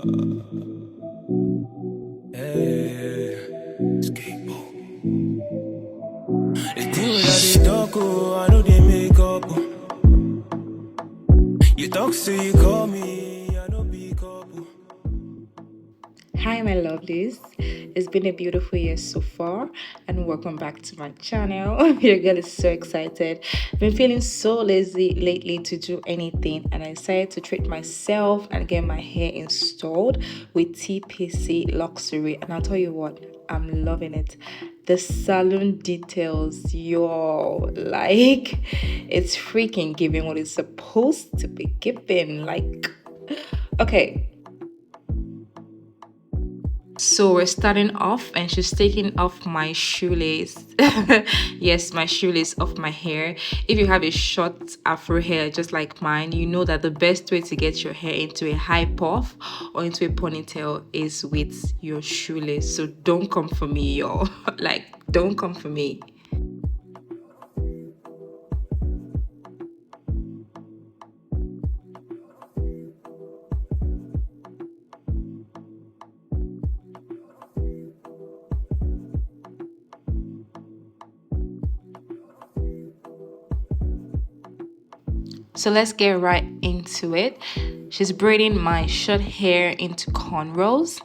Hey, skateboard. The thing with all the talk, oh, I know they make up. You talk, so you call me, I know pick up. Hi, my lovelies. It's been a beautiful year so far, and welcome back to my channel. Your girl is so excited. I've been feeling so lazy lately to do anything, and I decided to treat myself and get my hair installed with TPC Luxury. And I'll tell you what, I'm loving it. The salon details, yo, like it's freaking giving what it's supposed to be giving. Like, okay. So we're starting off, and she's taking off my shoelace. Yes, my shoelace off my hair. If you have a short afro hair just like mine, you know that the best way to get your hair into a high puff or into a ponytail is with your shoelace. So don't come for me, y'all. Like, don't come for me. So let's get right into it. She's braiding my short hair into cornrows.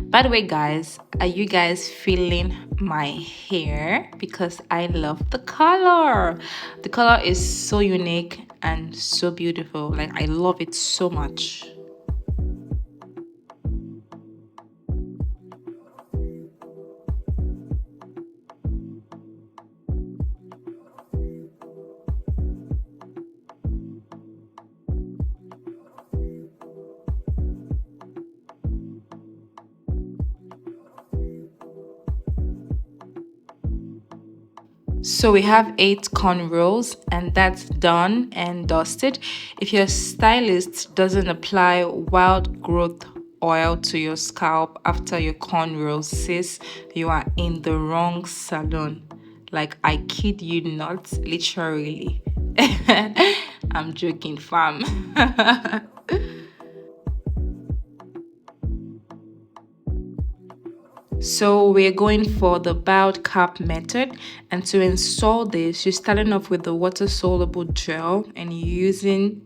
By the way, guys, are you guys feeling my hair? Because I love the color. The color is so unique and so beautiful. Like, I love it so much. So we have 8 cornrows, and that's done and dusted. If your stylist doesn't apply wild growth oil to your scalp after your cornrows, sis, you are in the wrong salon. Like, I kid you not, literally. I'm joking, fam. So we're going for the bowed cap method, and to install this, you're starting off with the water soluble gel and using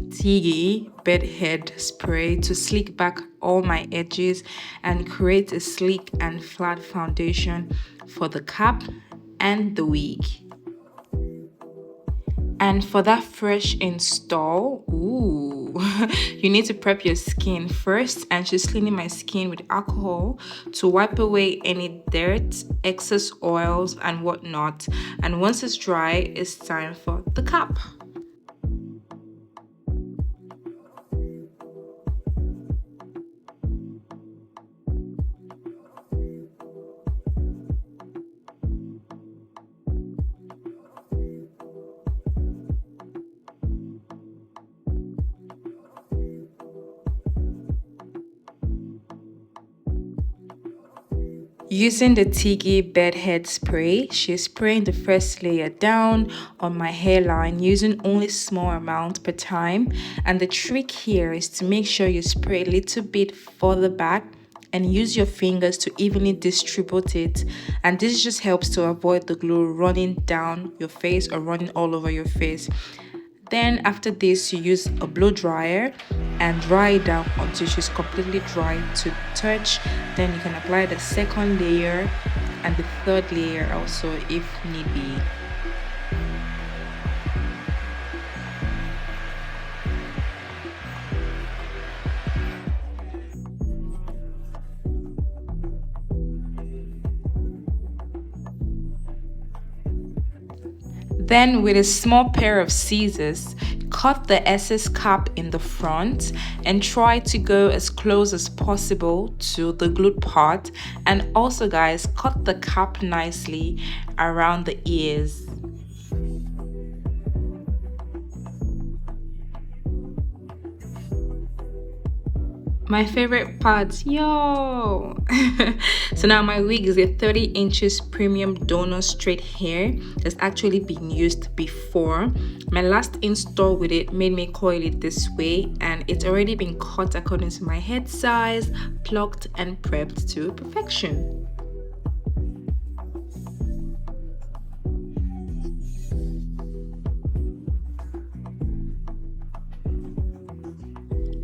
Tea bedhead spray to slick back all my edges and create a sleek and flat foundation for the cap and the wig. And for that fresh install, ooh, you need to prep your skin first. And she's cleaning my skin with alcohol to wipe away any dirt, excess oils, and whatnot. And once it's dry, it's time for the cap. Using the Tigi bedhead spray, she's spraying the first layer down on my hairline using only small amount per time. And the trick here is to make sure you spray a little bit further back and use your fingers to evenly distribute it. And this just helps to avoid the glue running down your face or running all over your face. Then after this, you use a blow dryer and dry it down until she's completely dry to touch. Then you can apply the second layer and the third layer also if need be. Then with a small pair of scissors, cut the excess cap in the front and try to go as close as possible to the glued part. And also, guys, cut the cap nicely around the ears. My favorite part, yo. So now my wig is a 30 inches premium donor straight hair that's actually been used before. My last install with it made me coil it this way, and it's already been cut according to my head size, plucked and prepped to perfection.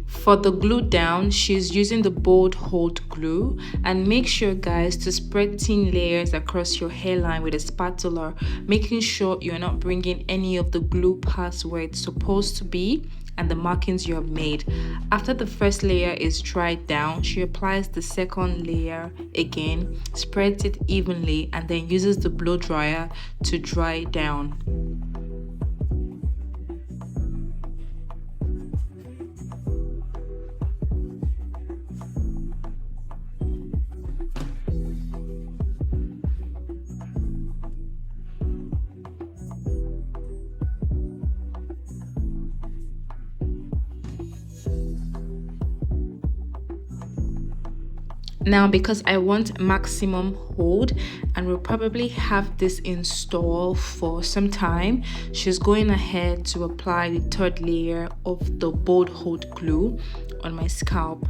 For the glue down, she's using the bold hold glue, and make sure guys to spread thin layers across your hairline with a spatula, making sure you're not bringing any of the glue past where it's supposed to be and the markings you have made. After the first layer is dried down, she applies the second layer again, spreads it evenly, and then uses the blow dryer to dry it down. Now, because I want maximum hold and will probably have this installed for some time, she's going ahead to apply the third layer of the bold hold glue on my scalp.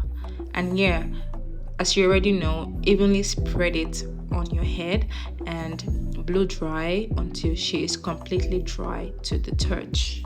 And yeah, as you already know, evenly spread it on your head and blow dry until she is completely dry to the touch.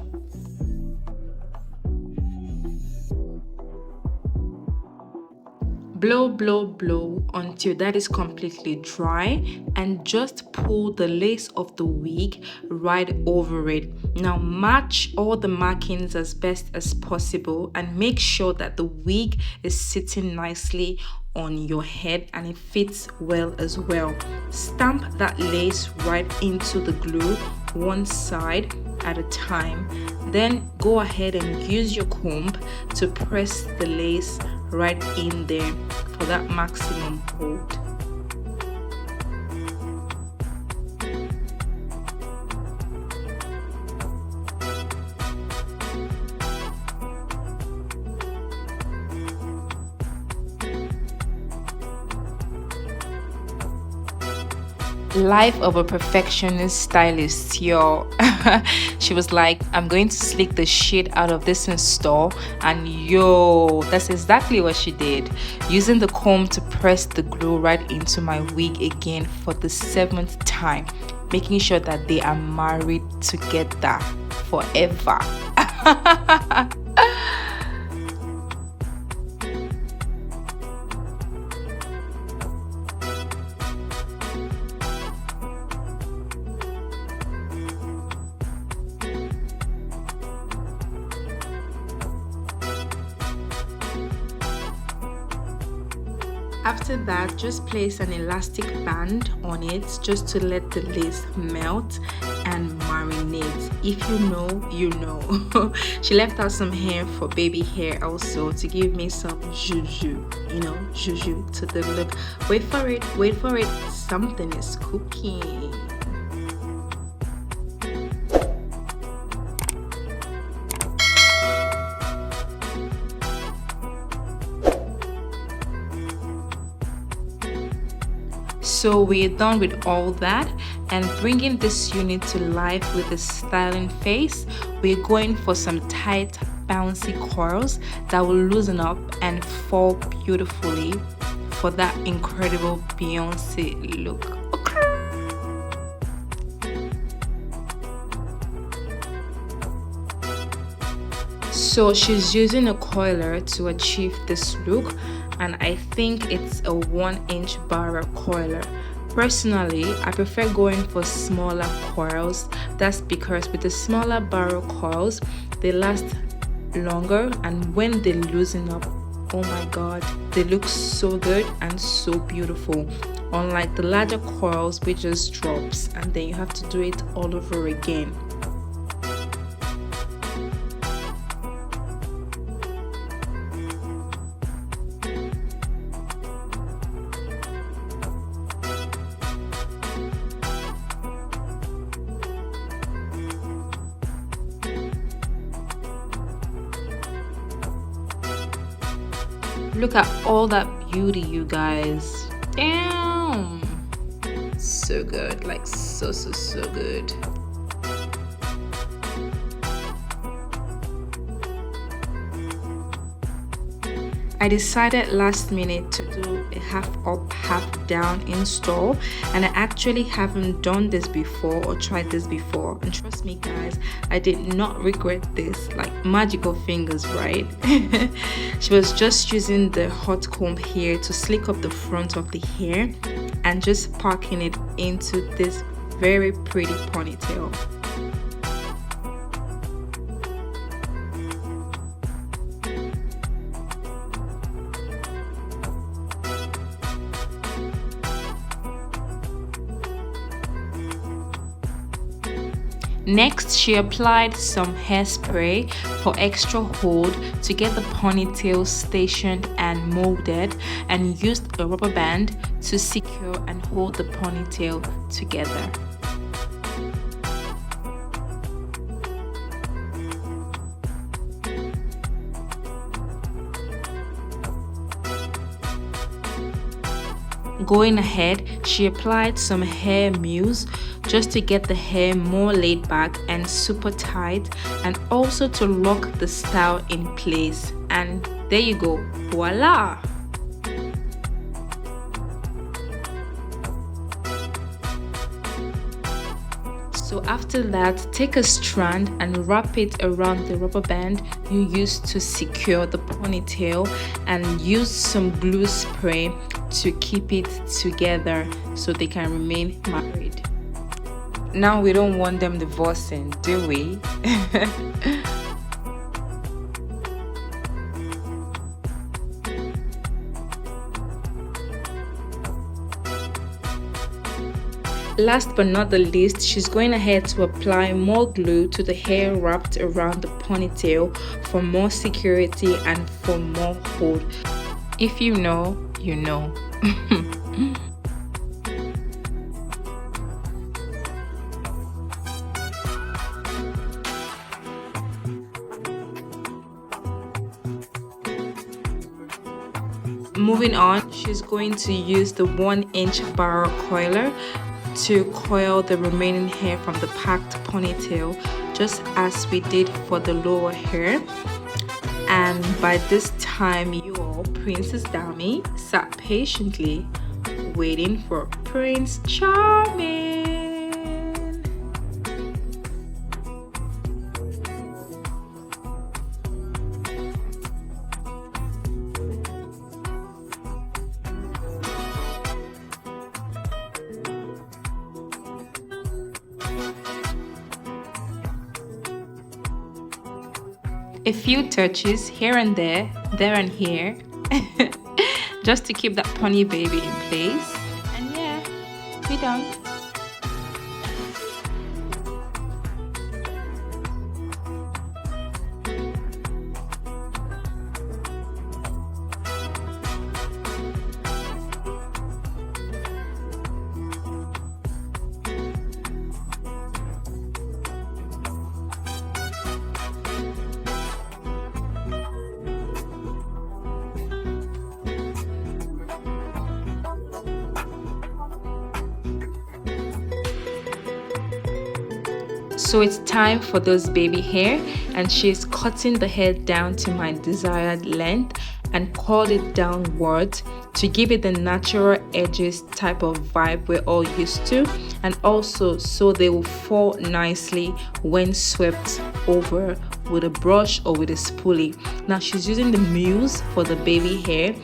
Blow, blow, blow until that is completely dry, and just pull the lace of the wig right over it. Now match all the markings as best as possible and make sure that the wig is sitting nicely on your head and it fits well as well. Stamp that lace right into the glue one side at a time. Then go ahead and use your comb to press the lace right in there for that maximum hold. Life of a perfectionist stylist, yo. She was like, I'm going to slick the shit out of this install, and yo, that's exactly what she did, using the comb to press the glue right into my wig again for the 7th time, making sure that they are married together forever. After that, just place an elastic band on it just to let the lace melt and marinate. If you know, you know. She left out some hair for baby hair also to give me some juju, juju to the look. Wait for it, something is cooking. So we're done with all that, and bringing this unit to life with a styling face, we're going for some tight bouncy coils that will loosen up and fall beautifully for that incredible Beyonce look. So she's using a coiler to achieve this look, and I think it's a 1-inch barrel coiler. Personally, I prefer going for smaller coils. That's because with the smaller barrel coils, they last longer, and when they loosen up, oh my god, they look so good and so beautiful. Unlike the larger coils, which just drops and then you have to do it all over again. Look at all that beauty, you guys. Damn. So good, like so good. I decided last minute to do a half up, half down install, and I actually haven't done this before or tried this before, and trust me guys, I did not regret this. Like magical fingers, right? She was just using the hot comb here to slick up the front of the hair and just packing it into this very pretty ponytail. Next, she applied some hairspray for extra hold to get the ponytail stationed and molded, and used a rubber band to secure and hold the ponytail together. Going ahead, she applied some hair mousse just to get the hair more laid back and super tight, and also to lock the style in place. And there you go, voila! So after that, take a strand and wrap it around the rubber band you used to secure the ponytail, and use some glue spray to keep it together so they can remain married. Now we don't want them divorcing, do we? Last but not the least, she's going ahead to apply more glue to the hair wrapped around the ponytail for more security and for more hold. If you know, you know. Moving on, she's going to use the 1-inch barrel coiler to coil the remaining hair from the packed ponytail, just as we did for the lower hair. And by this time, you all, Princess Dami sat patiently waiting for Prince Charming. A few touches here and there and here, just to keep that pony baby in place. And yeah, we're done. So it's time for those baby hair, and she's cutting the hair down to my desired length and curled it downwards to give it the natural edges type of vibe we're all used to, and also so they will fall nicely when swept over with a brush or with a spoolie. Now she's using the mousse for the baby hair,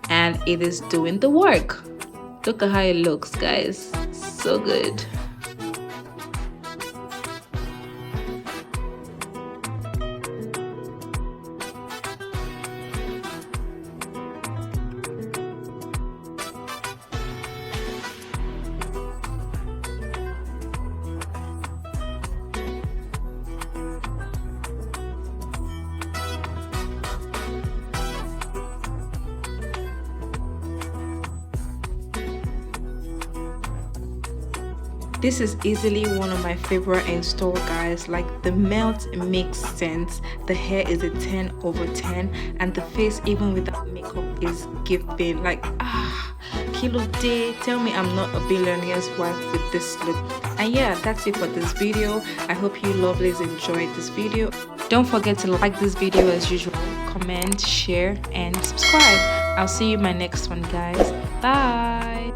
and it is doing the work. Look at how it looks, guys. So good. This is easily one of my favorite install, guys. Like the melt makes sense, the hair is a 10 over 10, and the face even without makeup is giving. Like kilo day, tell me I'm not a billionaire's wife with this look. And yeah, that's it for this video. I hope you lovelies enjoyed this video. Don't forget to like this video as usual, comment, share, and subscribe. I'll see you in my next one, guys. Bye.